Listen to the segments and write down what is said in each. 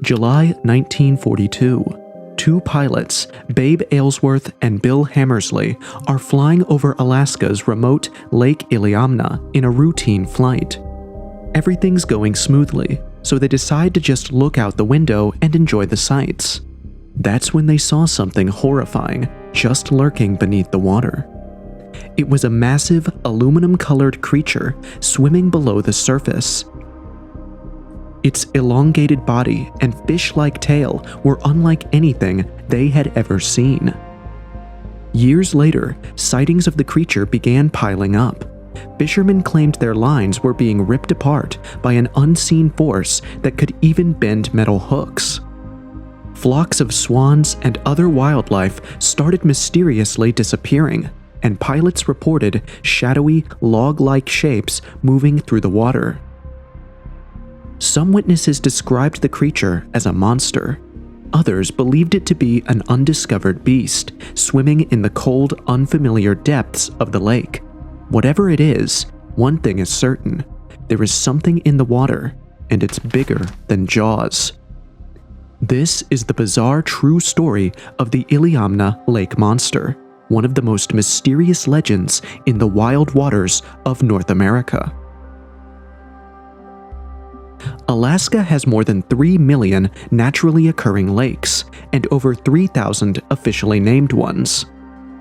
July 1942. Two pilots, Babe Aylesworth and Bill Hammersley, are flying over Alaska's remote Lake Iliamna in a routine flight. Everything's going smoothly, so they decide to just look out the window and enjoy the sights. That's when they saw something horrifying just lurking beneath the water. It was a massive, aluminum-colored creature swimming below the surface. Its elongated body and fish-like tail were unlike anything they had ever seen. Years later, sightings of the creature began piling up. Fishermen claimed their lines were being ripped apart by an unseen force that could even bend metal hooks. Flocks of swans and other wildlife started mysteriously disappearing, and pilots reported shadowy, log-like shapes moving through the water. Some witnesses described the creature as a monster. Others believed it to be an undiscovered beast, swimming in the cold, unfamiliar depths of the lake. Whatever it is, one thing is certain: there is something in the water, and it's bigger than Jaws. This is the bizarre true story of the Iliamna Lake Monster, one of the most mysterious legends in the wild waters of North America. Alaska has more than 3 million naturally occurring lakes, and over 3,000 officially named ones.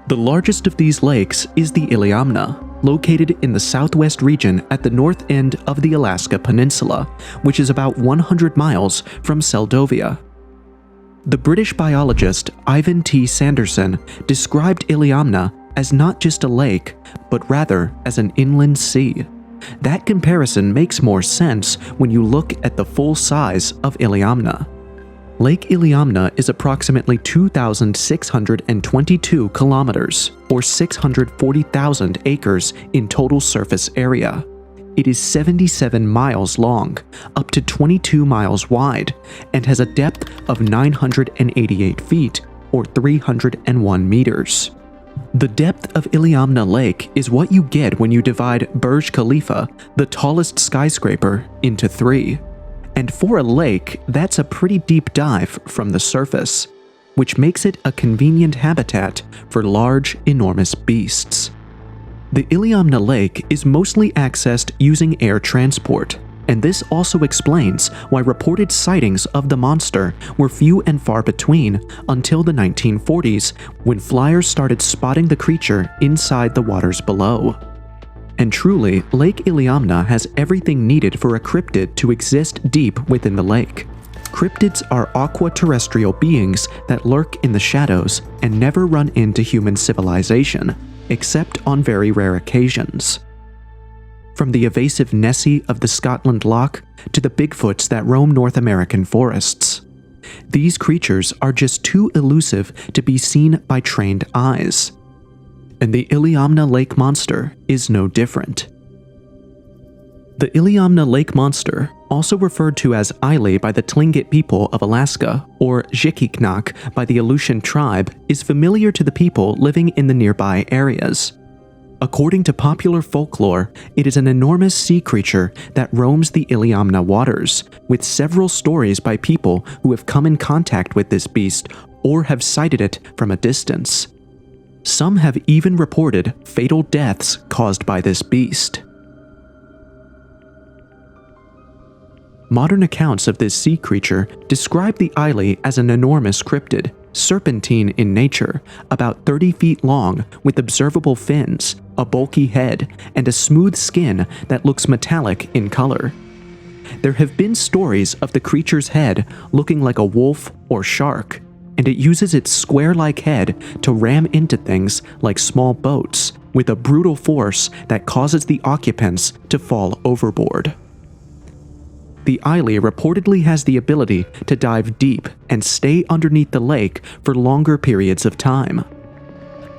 The largest of these lakes is the Iliamna, located in the southwest region at the north end of the Alaska Peninsula, which is about 100 miles from Seldovia. The British biologist Ivan T. Sanderson described Iliamna as not just a lake, but rather as an inland sea. That comparison makes more sense when you look at the full size of Iliamna. Lake Iliamna is approximately 2,622 kilometers, or 640,000 acres in total surface area. It is 77 miles long, up to 22 miles wide, and has a depth of 988 feet, or 301 meters. The depth of Iliamna Lake is what you get when you divide Burj Khalifa, the tallest skyscraper, into 3. And for a lake, that's a pretty deep dive from the surface, which makes it a convenient habitat for large, enormous beasts. The Iliamna Lake is mostly accessed using air transport, and this also explains why reported sightings of the monster were few and far between until the 1940s, when flyers started spotting the creature inside the waters below. And truly, Lake Iliamna has everything needed for a cryptid to exist deep within the lake. Cryptids are aquaterrestrial beings that lurk in the shadows and never run into human civilization, except on very rare occasions. From the evasive Nessie of the Scotland Loch to the Bigfoots that roam North American forests. These creatures are just too elusive to be seen by trained eyes. And the Iliamna Lake Monster is no different. The Iliamna Lake Monster, also referred to as Ile by the Tlingit people of Alaska, or Zhikiknak by the Aleutian tribe, is familiar to the people living in the nearby areas. According to popular folklore, it is an enormous sea creature that roams the Iliamna waters, with several stories by people who have come in contact with this beast or have sighted it from a distance. Some have even reported fatal deaths caused by this beast. Modern accounts of this sea creature describe the Ile as an enormous cryptid, serpentine in nature, about 30 feet long with observable fins, a bulky head, and a smooth skin that looks metallic in color. There have been stories of the creature's head looking like a wolf or shark, and it uses its square-like head to ram into things like small boats with a brutal force that causes the occupants to fall overboard. The Ile reportedly has the ability to dive deep and stay underneath the lake for longer periods of time.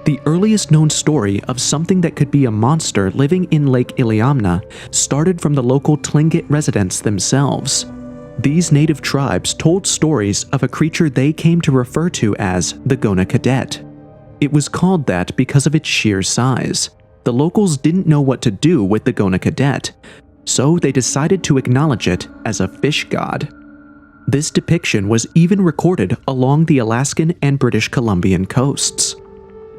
The earliest known story of something that could be a monster living in Lake Iliamna started from the local Tlingit residents themselves. These native tribes told stories of a creature they came to refer to as the Gonakadet. It was called that because of its sheer size. The locals didn't know what to do with the Gonakadet, so they decided to acknowledge it as a fish god. This depiction was even recorded along the Alaskan and British Columbian coasts.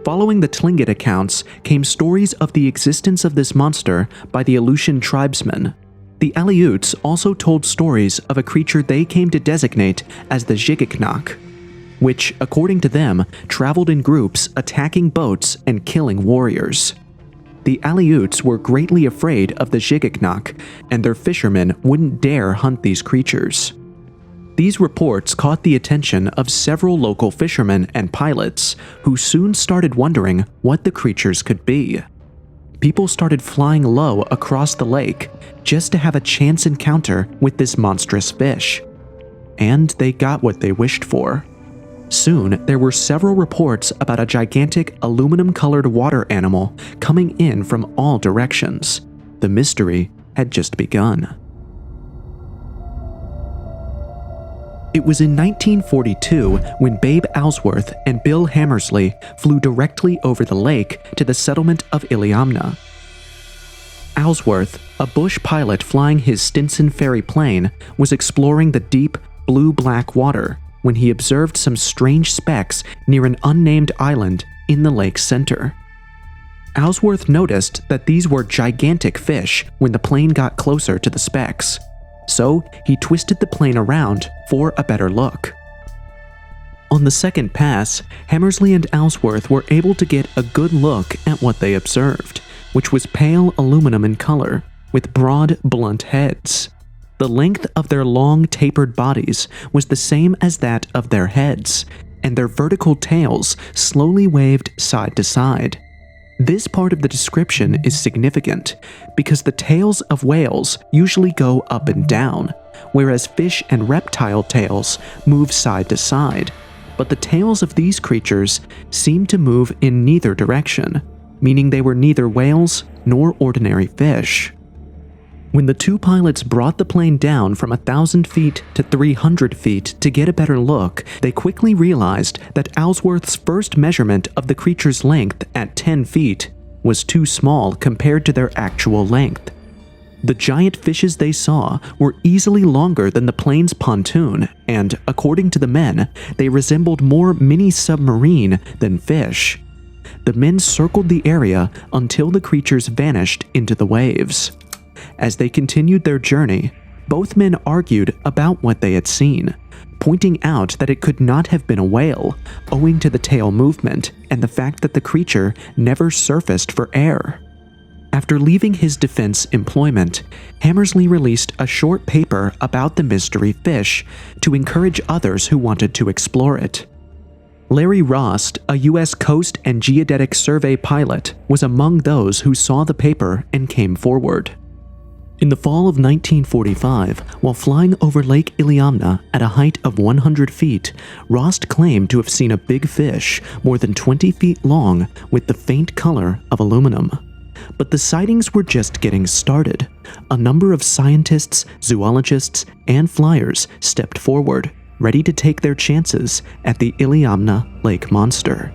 Following the Tlingit accounts came stories of the existence of this monster by the Aleutian tribesmen. The Aleuts also told stories of a creature they came to designate as the Jigiknak, which, according to them, traveled in groups attacking boats and killing warriors. The Aleuts were greatly afraid of the Jigiknak, and their fishermen wouldn't dare hunt these creatures. These reports caught the attention of several local fishermen and pilots, who soon started wondering what the creatures could be. People started flying low across the lake just to have a chance encounter with this monstrous fish. And they got what they wished for. Soon, there were several reports about a gigantic aluminum-colored water animal coming in from all directions. The mystery had just begun. It was in 1942 when Babe Alyesworth and Bill Hammersley flew directly over the lake to the settlement of Iliamna. Alyesworth, a bush pilot flying his Stinson ferry plane, was exploring the deep, blue-black water when he observed some strange specks near an unnamed island in the lake's center. Alyesworth noticed that these were gigantic fish when the plane got closer to the specks. So he twisted the plane around for a better look. On the second pass, Hammersley and Alyesworth were able to get a good look at what they observed, which was pale aluminum in color, with broad, blunt heads. The length of their long, tapered bodies was the same as that of their heads, and their vertical tails slowly waved side to side. This part of the description is significant because the tails of whales usually go up and down, whereas fish and reptile tails move side to side. But the tails of these creatures seem to move in neither direction, meaning they were neither whales nor ordinary fish. When the two pilots brought the plane down from 1,000 feet to 300 feet to get a better look, they quickly realized that Alyesworth's first measurement of the creature's length at 10 feet was too small compared to their actual length. The giant fishes they saw were easily longer than the plane's pontoon, and, according to the men, they resembled more mini-submarine than fish. The men circled the area until the creatures vanished into the waves. As they continued their journey, both men argued about what they had seen, pointing out that it could not have been a whale, owing to the tail movement and the fact that the creature never surfaced for air. After leaving his defense employment, Hammersley released a short paper about the mystery fish to encourage others who wanted to explore it. Larry Rost, a U.S. Coast and Geodetic Survey pilot, was among those who saw the paper and came forward. In the fall of 1945, while flying over Lake Iliamna at a height of 100 feet, Rost claimed to have seen a big fish more than 20 feet long with the faint color of aluminum. But the sightings were just getting started. A number of scientists, zoologists, and flyers stepped forward, ready to take their chances at the Iliamna lake monster.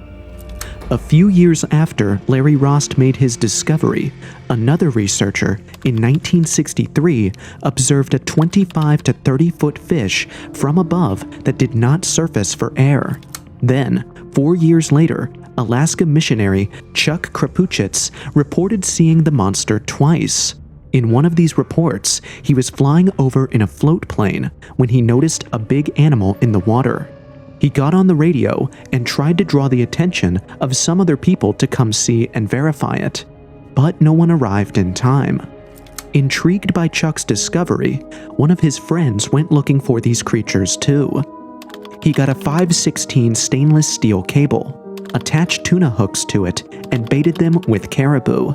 A few years after Larry Rost made his discovery, another researcher in 1963 observed a 25 to 30-foot fish from above that did not surface for air. Then, 4 years later, Alaska missionary Chuck Krapuchitz reported seeing the monster twice. In one of these reports, he was flying over in a float plane when he noticed a big animal in the water. He got on the radio and tried to draw the attention of some other people to come see and verify it, but no one arrived in time. Intrigued by Chuck's discovery, one of his friends went looking for these creatures too. He got a 5/16 stainless steel cable, attached tuna hooks to it, and baited them with caribou.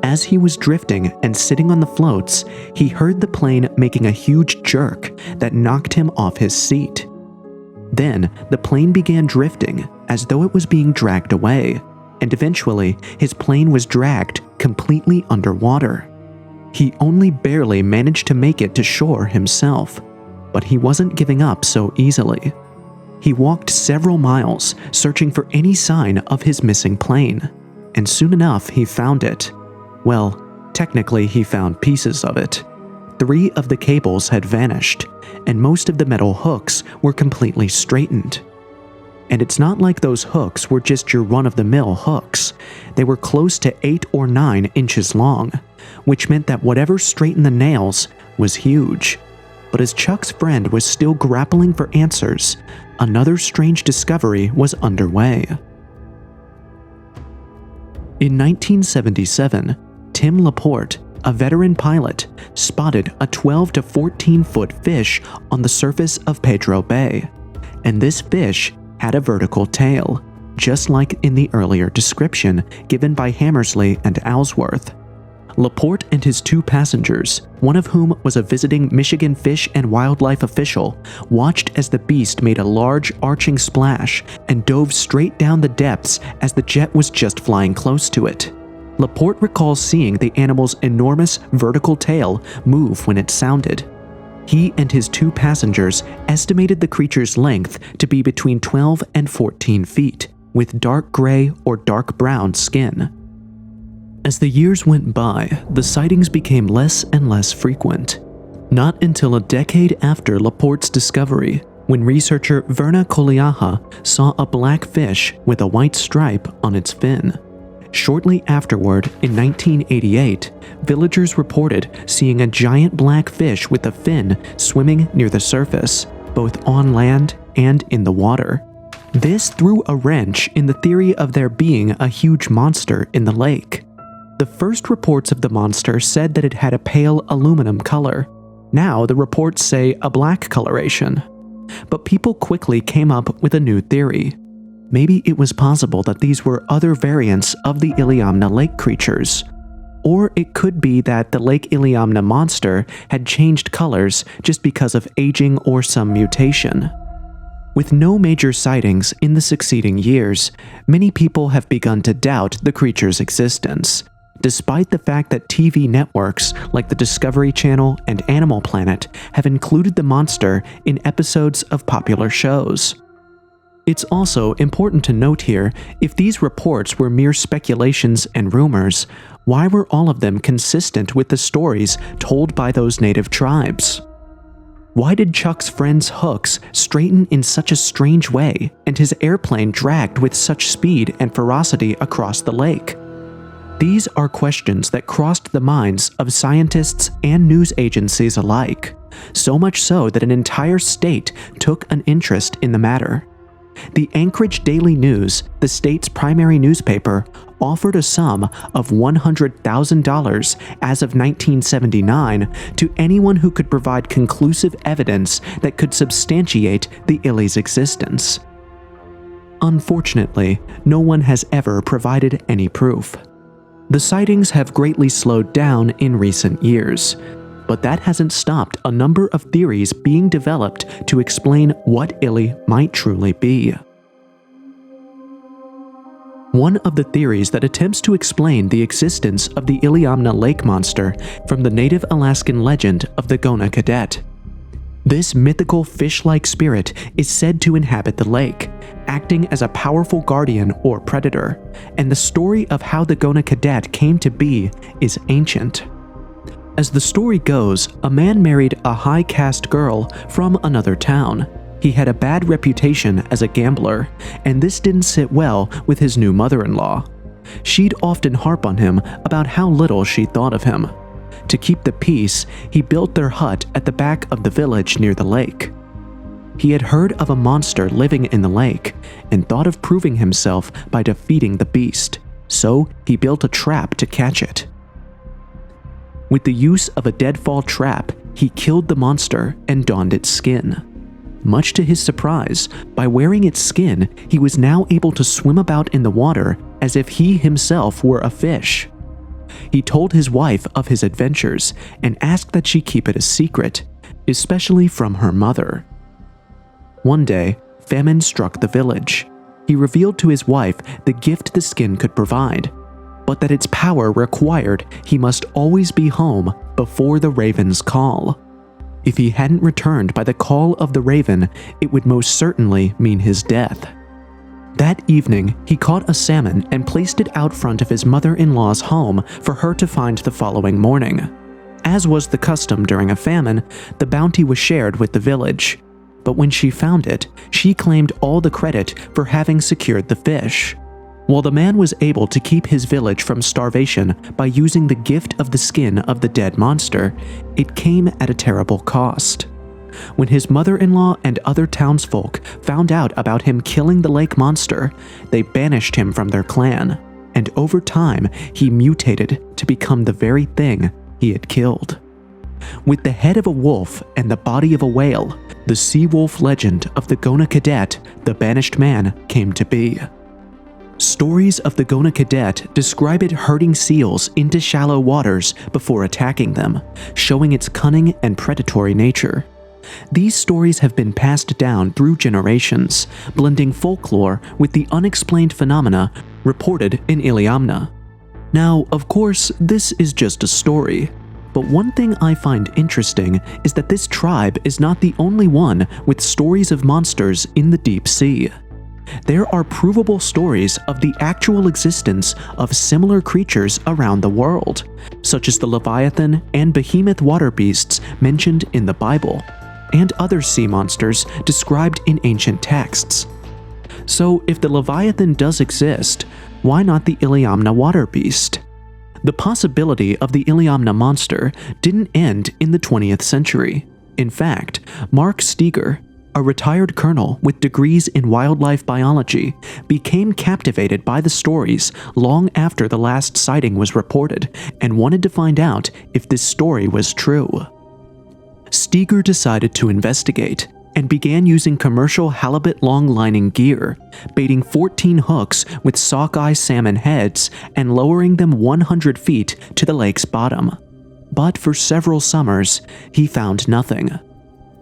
As he was drifting and sitting on the floats, he heard the plane making a huge jerk that knocked him off his seat. Then, the plane began drifting as though it was being dragged away, and eventually, his plane was dragged completely underwater. He only barely managed to make it to shore himself, but he wasn't giving up so easily. He walked several miles, searching for any sign of his missing plane, and soon enough he found it. Well, technically he found pieces of it. 3 of the cables had vanished, and most of the metal hooks were completely straightened. And it's not like those hooks were just your run-of-the-mill hooks. They were close to 8 or 9 inches long, which meant that whatever straightened the nails was huge. But as Chuck's friend was still grappling for answers, another strange discovery was underway. In 1977, Tim Laporte, a veteran pilot, spotted a 12 to 14-foot fish on the surface of Pedro Bay, and this fish had a vertical tail, just like in the earlier description given by Hammersley and Alyesworth. Laporte and his 2 passengers, one of whom was a visiting Michigan Fish and Wildlife official, watched as the beast made a large arching splash and dove straight down the depths as the jet was just flying close to it. Laporte recalls seeing the animal's enormous vertical tail move when it sounded. He and his 2 passengers estimated the creature's length to be between 12 and 14 feet, with dark gray or dark brown skin. As the years went by, the sightings became less and less frequent. Not until a decade after Laporte's discovery, when researcher Verna Koliaha saw a black fish with a white stripe on its fin. Shortly afterward, in 1988, villagers reported seeing a giant black fish with a fin swimming near the surface, both on land and in the water. This threw a wrench in the theory of there being a huge monster in the lake. The first reports of the monster said that it had a pale aluminum color. Now the reports say a black coloration. But people quickly came up with a new theory. Maybe it was possible that these were other variants of the Iliamna lake creatures. Or it could be that the Lake Iliamna monster had changed colors just because of aging or some mutation. With no major sightings in the succeeding years, many people have begun to doubt the creature's existence, despite the fact that TV networks like the Discovery Channel and Animal Planet have included the monster in episodes of popular shows. It's also important to note here, if these reports were mere speculations and rumors, why were all of them consistent with the stories told by those native tribes? Why did Chuck's friend's hooks straighten in such a strange way and his airplane dragged with such speed and ferocity across the lake? These are questions that crossed the minds of scientists and news agencies alike, so much so that an entire state took an interest in the matter. The Anchorage Daily News, the state's primary newspaper, offered a sum of $100,000 as of 1979 to anyone who could provide conclusive evidence that could substantiate the Illy's existence. Unfortunately, no one has ever provided any proof. The sightings have greatly slowed down in recent years, but that hasn't stopped a number of theories being developed to explain what Illy might truly be. One of the theories that attempts to explain the existence of the Iliamna lake monster from the native Alaskan legend of the Gonakadet. This mythical fish-like spirit is said to inhabit the lake, acting as a powerful guardian or predator, and the story of how the Gonakadet came to be is ancient. As the story goes, a man married a high-caste girl from another town. He had a bad reputation as a gambler, and this didn't sit well with his new mother-in-law. She'd often harp on him about how little she thought of him. To keep the peace, he built their hut at the back of the village near the lake. He had heard of a monster living in the lake and thought of proving himself by defeating the beast, so he built a trap to catch it. With the use of a deadfall trap, he killed the monster and donned its skin. Much to his surprise, by wearing its skin, he was now able to swim about in the water as if he himself were a fish. He told his wife of his adventures and asked that she keep it a secret, especially from her mother. One day, famine struck the village. He revealed to his wife the gift the skin could provide, but that its power required he must always be home before the raven's call. If he hadn't returned by the call of the raven, it would most certainly mean his death. That evening, he caught a salmon and placed it out front of his mother-in-law's home for her to find the following morning. As was the custom during a famine, the bounty was shared with the village. But when she found it, she claimed all the credit for having secured the fish. While the man was able to keep his village from starvation by using the gift of the skin of the dead monster, it came at a terrible cost. When his mother-in-law and other townsfolk found out about him killing the lake monster, they banished him from their clan, and over time he mutated to become the very thing he had killed. With the head of a wolf and the body of a whale, the sea wolf legend of the Gonakadet, the banished man, came to be. Stories of the Gonakadet describe it herding seals into shallow waters before attacking them, showing its cunning and predatory nature. These stories have been passed down through generations, blending folklore with the unexplained phenomena reported in Iliamna. Now, of course, this is just a story, but one thing I find interesting is that this tribe is not the only one with stories of monsters in the deep sea. There are provable stories of the actual existence of similar creatures around the world, such as the Leviathan and behemoth water beasts mentioned in the Bible, and other sea monsters described in ancient texts. So if the Leviathan does exist, why not the Iliamna water beast? The possibility of the Iliamna monster didn't end in the 20th century. In fact, Mark Steger, a retired colonel with degrees in wildlife biology, became captivated by the stories long after the last sighting was reported and wanted to find out if this story was true. Steger decided to investigate and began using commercial halibut long-lining gear, baiting 14 hooks with sockeye salmon heads and lowering them 100 feet to the lake's bottom. But for several summers, he found nothing.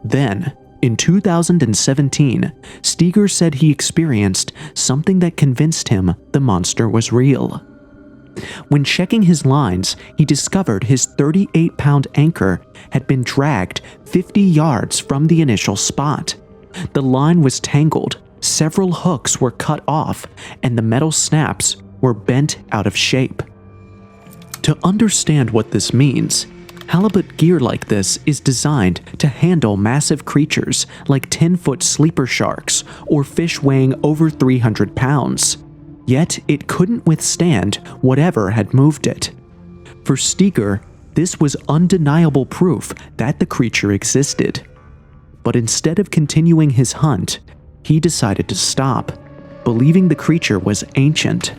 Then, in 2017, Steger said he experienced something that convinced him the monster was real. When checking his lines, he discovered his 38-pound anchor had been dragged 50 yards from the initial spot. The line was tangled, several hooks were cut off, and the metal snaps were bent out of shape. To understand what this means, halibut gear like this is designed to handle massive creatures like 10-foot sleeper sharks or fish weighing over 300 pounds. Yet it couldn't withstand whatever had moved it. For Steger, this was undeniable proof that the creature existed. But instead of continuing his hunt, he decided to stop, believing the creature was ancient.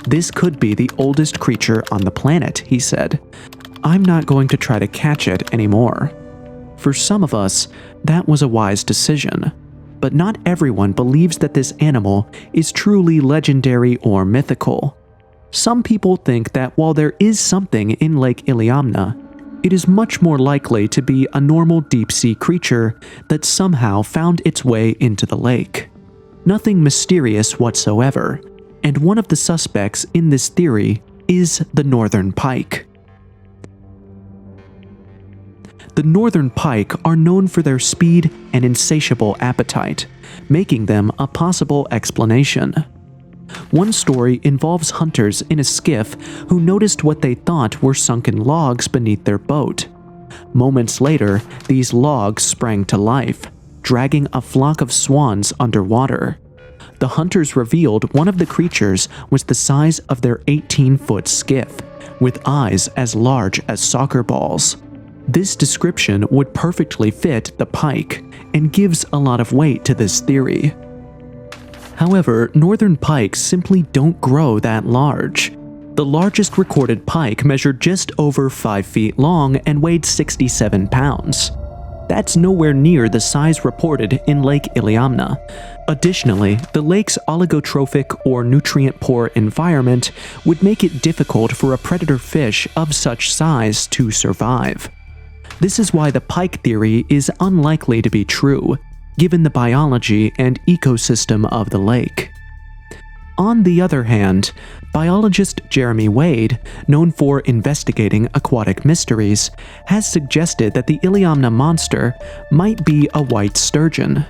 "This could be the oldest creature on the planet," he said. "I'm not going to try to catch it anymore." For some of us, that was a wise decision. But not everyone believes that this animal is truly legendary or mythical. Some people think that while there is something in Lake Iliamna, it is much more likely to be a normal deep-sea creature that somehow found its way into the lake. Nothing mysterious whatsoever, and one of the suspects in this theory is the northern pike. The northern pike are known for their speed and insatiable appetite, making them a possible explanation. One story involves hunters in a skiff who noticed what they thought were sunken logs beneath their boat. Moments later, these logs sprang to life, dragging a flock of swans underwater. The hunters revealed one of the creatures was the size of their 18-foot skiff, with eyes as large as soccer balls. This description would perfectly fit the pike and gives a lot of weight to this theory. However, northern pikes simply don't grow that large. The largest recorded pike measured just over 5 feet long and weighed 67 pounds. That's nowhere near the size reported in Lake Iliamna. Additionally, the lake's oligotrophic or nutrient-poor environment would make it difficult for a predator fish of such size to survive. This is why the pike theory is unlikely to be true, given the biology and ecosystem of the lake. On the other hand, biologist Jeremy Wade, known for investigating aquatic mysteries, has suggested that the Iliamna monster might be a white sturgeon.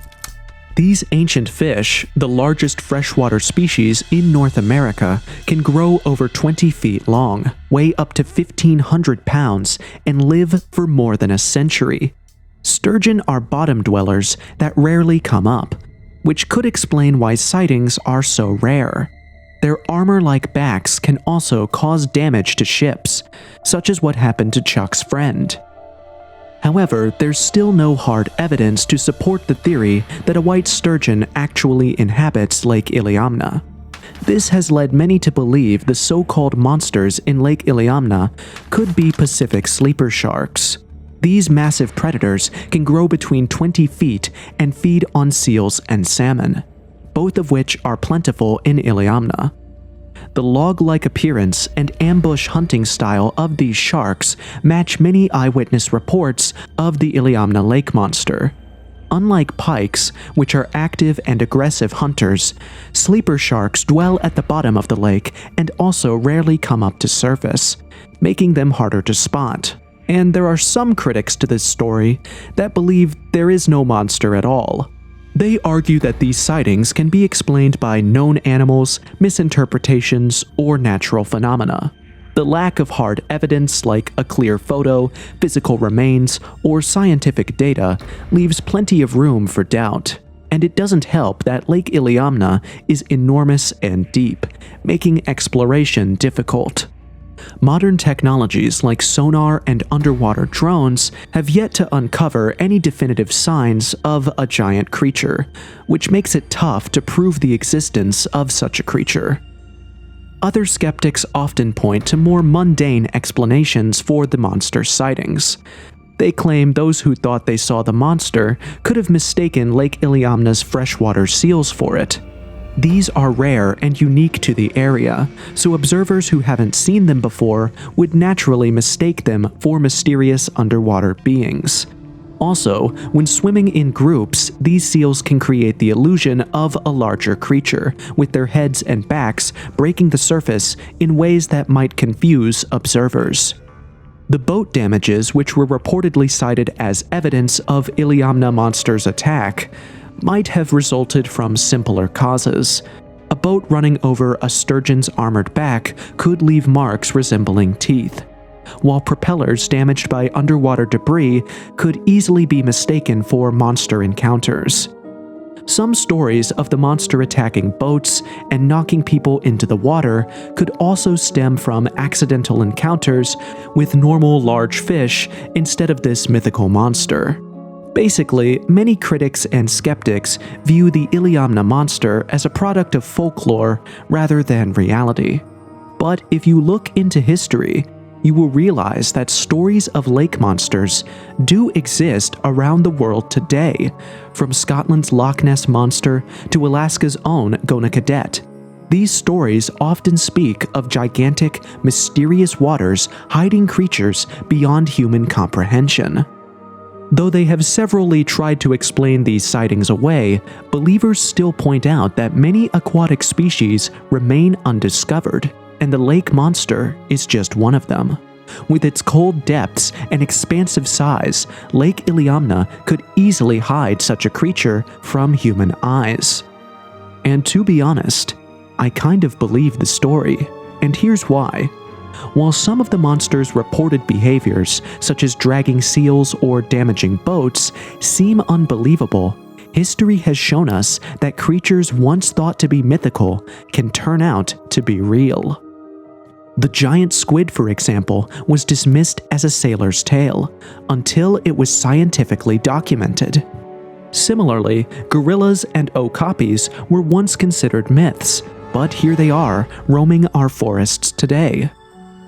These ancient fish, the largest freshwater species in North America, can grow over 20 feet long, weigh up to 1,500 pounds, and live for more than a century. Sturgeon are bottom dwellers that rarely come up, which could explain why sightings are so rare. Their armor-like backs can also cause damage to ships, such as what happened to Chuck's friend. However, there's still no hard evidence to support the theory that a white sturgeon actually inhabits Lake Iliamna. This has led many to believe the so-called monsters in Lake Iliamna could be Pacific sleeper sharks. These massive predators can grow between 20 feet and feed on seals and salmon, both of which are plentiful in Iliamna. The log-like appearance and ambush hunting style of these sharks match many eyewitness reports of the Iliamna lake monster. Unlike pikes, which are active and aggressive hunters, sleeper sharks dwell at the bottom of the lake and also rarely come up to surface, making them harder to spot. And there are some critics to this story that believe there is no monster at all. They argue that these sightings can be explained by known animals, misinterpretations, or natural phenomena. The lack of hard evidence like a clear photo, physical remains, or scientific data leaves plenty of room for doubt. And it doesn't help that Lake Iliamna is enormous and deep, making exploration difficult. Modern technologies like sonar and underwater drones have yet to uncover any definitive signs of a giant creature, which makes it tough to prove the existence of such a creature. Other skeptics often point to more mundane explanations for the monster sightings. They claim those who thought they saw the monster could have mistaken Lake Iliamna's freshwater seals for it. These are rare and unique to the area, so observers who haven't seen them before would naturally mistake them for mysterious underwater beings. Also, when swimming in groups, these seals can create the illusion of a larger creature, with their heads and backs breaking the surface in ways that might confuse observers. The boat damages, which were reportedly cited as evidence of Iliamna monster's attack, might have resulted from simpler causes. A boat running over a sturgeon's armored back could leave marks resembling teeth, while propellers damaged by underwater debris could easily be mistaken for monster encounters. Some stories of the monster attacking boats and knocking people into the water could also stem from accidental encounters with normal large fish instead of this mythical monster. Basically, many critics and skeptics view the Iliamna monster as a product of folklore rather than reality. But if you look into history, you will realize that stories of lake monsters do exist around the world today, from Scotland's Loch Ness Monster to Alaska's own Gonakadet. These stories often speak of gigantic, mysterious waters hiding creatures beyond human comprehension. Though they have severally tried to explain these sightings away, believers still point out that many aquatic species remain undiscovered, and the lake monster is just one of them. With its cold depths and expansive size, Lake Iliamna could easily hide such a creature from human eyes. And to be honest, I kind of believe the story, and here's why. While some of the monster's reported behaviors, such as dragging seals or damaging boats, seem unbelievable, history has shown us that creatures once thought to be mythical can turn out to be real. The giant squid, for example, was dismissed as a sailor's tale until it was scientifically documented. Similarly, gorillas and okapis were once considered myths, but here they are, roaming our forests today.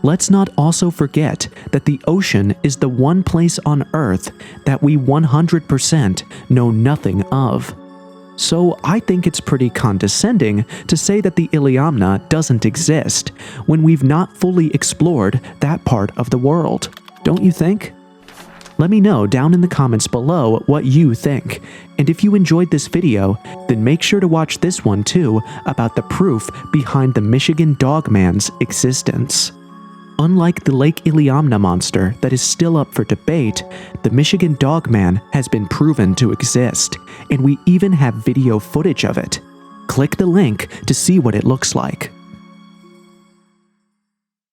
Let's not also forget that the ocean is the one place on Earth that we 100% know nothing of. So I think it's pretty condescending to say that the Iliamna doesn't exist when we've not fully explored that part of the world. Don't you think? Let me know down in the comments below what you think, and if you enjoyed this video, then make sure to watch this one too about the proof behind the Michigan Dogman's existence. unlike the Lake Iliamna monster that is still up for debate, the Michigan Dogman has been proven to exist, and we even have video footage of it. Click the link to see what it looks like.